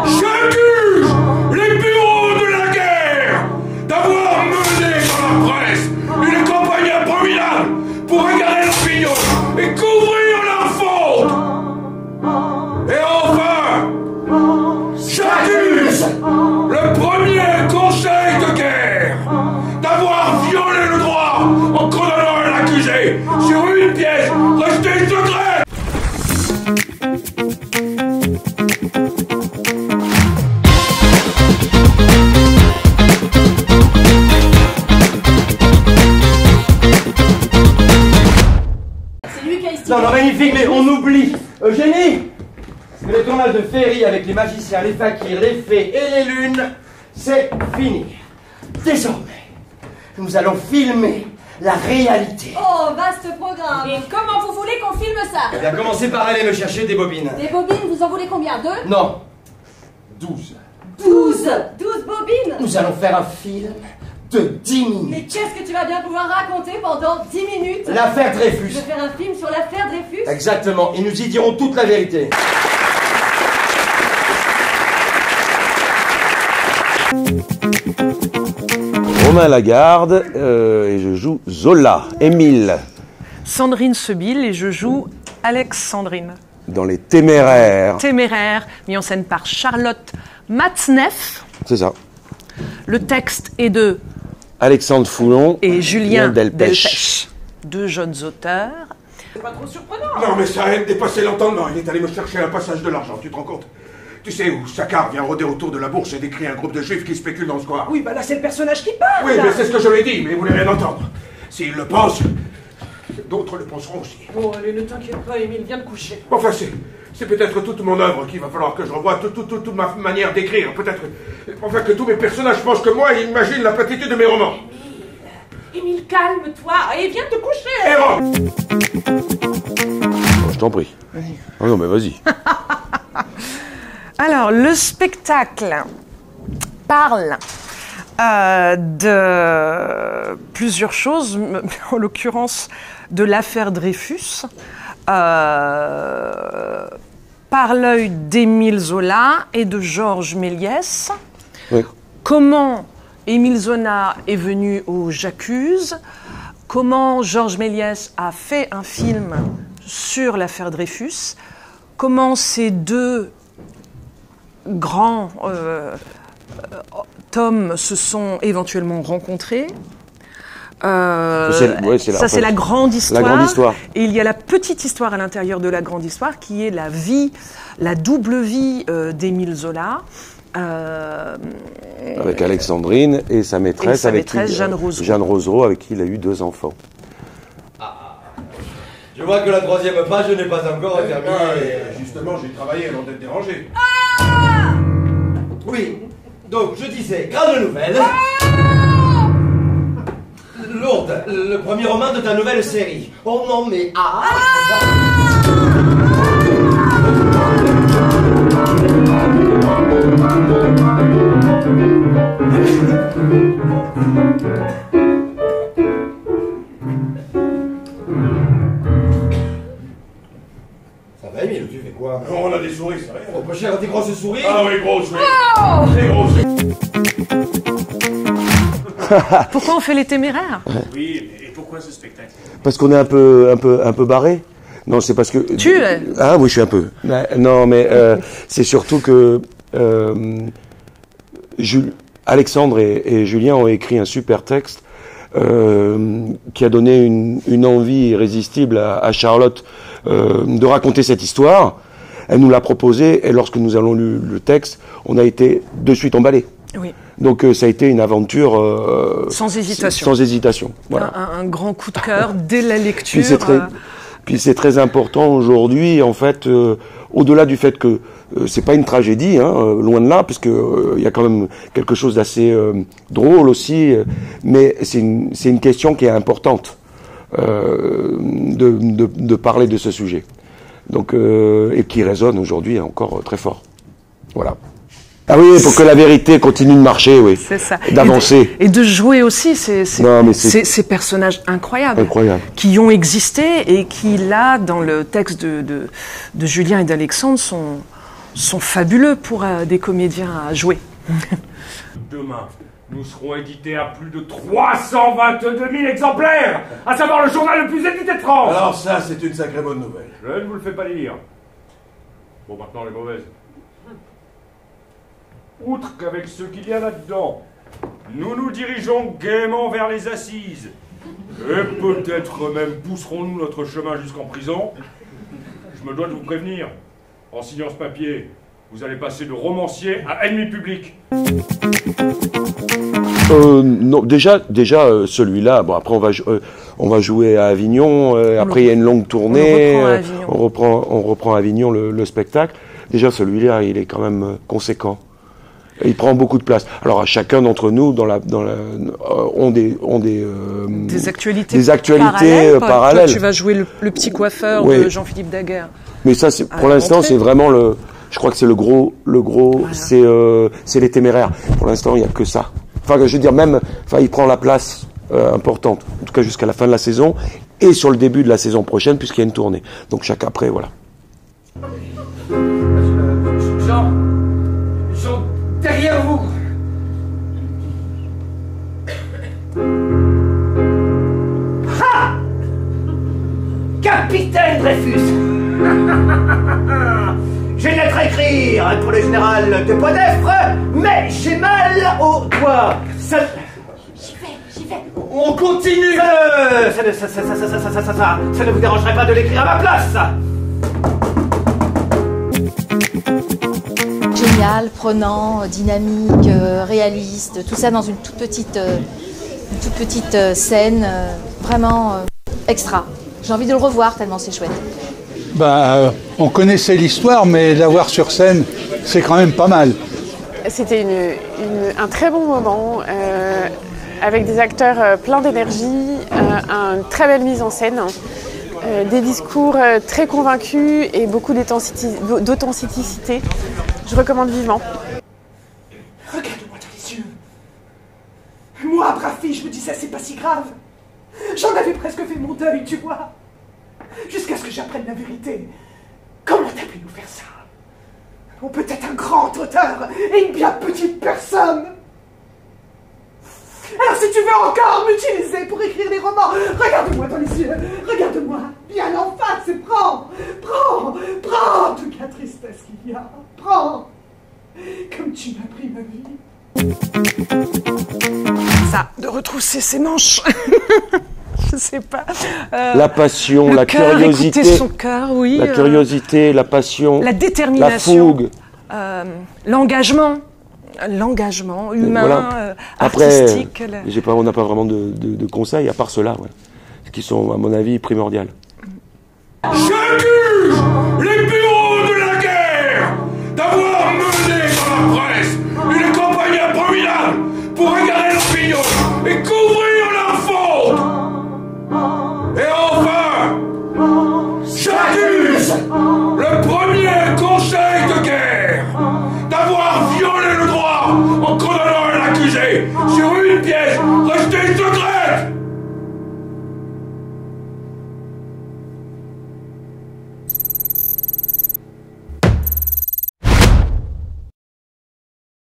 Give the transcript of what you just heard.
J'accuse les bureaux de la guerre d'avoir mené dans la presse une campagne abominable pour égarer l'opinion et couvrir leur faute. Et enfin, j'accuse le premier conseil de guerre d'avoir violé le droit en condamnant un accusé sur une pièce restée secrète. Non, non, magnifique, mais on oublie. Eugénie, le tournage de Féerie avec les magiciens, les fakirs, les fées et les lunes, c'est fini. Désormais, nous allons filmer la réalité. Oh, vaste programme. Et comment vous voulez qu'on filme ça? Eh bien, commencez par aller me chercher des bobines. Des bobines, vous en voulez combien? 2? Non, 12. 12 bobines? Nous allons faire un film de 10 minutes. Mais qu'est-ce que tu vas bien pouvoir raconter pendant 10 minutes? L'affaire Tu Dreyfus. veux faire un film sur l'affaire Dreyfus? Exactement, et nous y dirons toute la vérité. Romain Lagarde, et je joue Zola, Émile, Sandrine Sebille et je joue Alexandrine. dans Les Téméraires. Téméraire, mis en scène par Charlotte Matzneff. C'est ça. Le texte est de Alexandre Foulon et Julien Delpech. Delpech. Deux jeunes auteurs. C'est pas trop surprenant. Non mais ça a dépassé l'entendement. Il est allé me chercher un passage de l'argent, tu te rends compte? Tu sais où Saccard vient rôder autour de la bourse et décrit un groupe de juifs qui spéculent dans le square. Oui, bah là c'est le personnage qui parle. Oui, mais c'est ce que je lui ai dit, mais vous voulez rien entendre. S'il le pense, d'autres le penseront aussi. Bon, allez, ne t'inquiète pas, Émile, viens te coucher. Enfin, c'est peut-être toute mon œuvre qu'il va falloir que je revoie, toute ma manière d'écrire. Peut-être, enfin, que tous mes personnages pensent que moi, ils imaginent la platitude de mes romans. Émile, calme-toi et viens te coucher. Erreur. Oh, je t'en prie. Oh non, mais vas-y. Alors, le spectacle parle de plusieurs choses, en l'occurrence de l'affaire Dreyfus, par l'œil d'Émile Zola et de Georges Méliès. Oui. Comment Émile Zola est venu au J'accuse, comment Georges Méliès a fait un film sur l'affaire Dreyfus, comment ces deux grands tomes se sont éventuellement rencontrés. C'est la grande histoire. La grande histoire. Et il y a la petite histoire à l'intérieur de la grande histoire qui est la vie, la double vie d'Émile Zola. Avec Alexandrine et sa maîtresse, Jeanne Rosereau. Jeanne Rosereau, avec qui il a eu 2 enfants. Je vois que la 3e page n'est pas encore terminée. Justement, j'ai travaillé avant d'être dérangé. Oui, donc je disais, grande nouvelle. Lourde, le premier roman de ta nouvelle série. Oh non mais Ça va, Émile, tu fais quoi? On a des souris, c'est rien. Oh, pas cher, tes grosses souris. Ah oui, grosses, oui. Très grosses. Pourquoi on fait les Téméraires? Oui, et pourquoi ce spectacle? Parce qu'on est un peu barré. Non, c'est parce que... Tu es. Ah oui, je suis un peu. Non, mais c'est surtout que Alexandre et Julien ont écrit un super texte qui a donné une envie irrésistible à Charlotte de raconter cette histoire. Elle nous l'a proposé et lorsque nous avons lu le texte, on a été de suite emballés. Oui. Donc ça a été une aventure sans hésitation. Sans hésitation. Voilà. Un grand coup de cœur dès la lecture. Puis c'est très important aujourd'hui, en fait, au-delà du fait que c'est pas une tragédie, hein, loin de là, parce que il y a quand même quelque chose d'assez drôle aussi, mais c'est une question qui est importante de parler de ce sujet, donc et qui résonne aujourd'hui encore très fort. Voilà. Ah oui, pour que la vérité continue de marcher, oui. C'est ça. D'avancer. Et de jouer aussi ces personnages incroyables. Qui ont existé et qui, là, dans le texte de Julien et d'Alexandre, sont fabuleux pour des comédiens à jouer. Demain, nous serons édités à plus de 322 000 exemplaires, à savoir le journal le plus édité de France. Alors ça, c'est une sacrée bonne nouvelle. Je ne vous le fais pas lire. Bon, maintenant les mauvaises. Outre qu'avec ce qu'il y a là-dedans, nous nous dirigeons gaiement vers les assises. Et peut-être même pousserons-nous notre chemin jusqu'en prison. Je me dois de vous prévenir. En signant ce papier, vous allez passer de romancier à ennemi public. Non, déjà celui-là. Bon, après on va jouer à Avignon. Après il y a une longue tournée. On reprend à Avignon le spectacle. Déjà celui-là, il est quand même conséquent. Il prend beaucoup de place. Alors, chacun d'entre nous ont des actualités parallèles. Toi, tu vas jouer le petit coiffeur de Jean-Philippe Daguerre. Mais ça, pour l'instant, c'est vraiment je crois que c'est le gros, voilà. C'est les Téméraires. Pour l'instant, il n'y a que ça. Enfin, je veux dire, il prend la place importante, en tout cas jusqu'à la fin de la saison, et sur le début de la saison prochaine, puisqu'il y a une tournée. Donc, chaque après, voilà. Jean, derrière vous. Ha! Capitaine Dreyfus. J'ai une lettre à écrire pour le général de Podefre, mais j'ai mal au doigt. J'y vais. On continue. Ça ne vous dérangerait pas de l'écrire à ma place? Génial, prenant, dynamique, réaliste, tout ça dans une toute petite scène, vraiment extra. J'ai envie de le revoir tellement c'est chouette. On connaissait l'histoire, mais l'avoir sur scène, c'est quand même pas mal. C'était un très bon moment, avec des acteurs pleins d'énergie, une très belle mise en scène, des discours très convaincus et beaucoup d'authenticité. Je recommande vivement. Regarde-moi dans les yeux. Moi, brave fille, je me disais c'est pas si grave. J'en avais presque fait mon deuil, tu vois. Jusqu'à ce que j'apprenne la vérité. Comment t'as pu nous faire ça? On peut être un grand auteur et une bien petite personne. Alors si tu veux encore m'utiliser pour écrire des romans, regarde-moi dans les yeux, regarde-moi bien en face et prends toute la tristesse qu'il y a, prends, comme tu m'as pris ma vie. Ça, de retrousser ses manches. Je sais pas. La passion, la curiosité. Écouter son cœur, oui. La curiosité, la passion. La détermination. La fougue. L'engagement humain, voilà. artistique. Après, on n'a pas vraiment de conseils, à part ceux-là, qui sont, à mon avis, primordiaux. J'accuse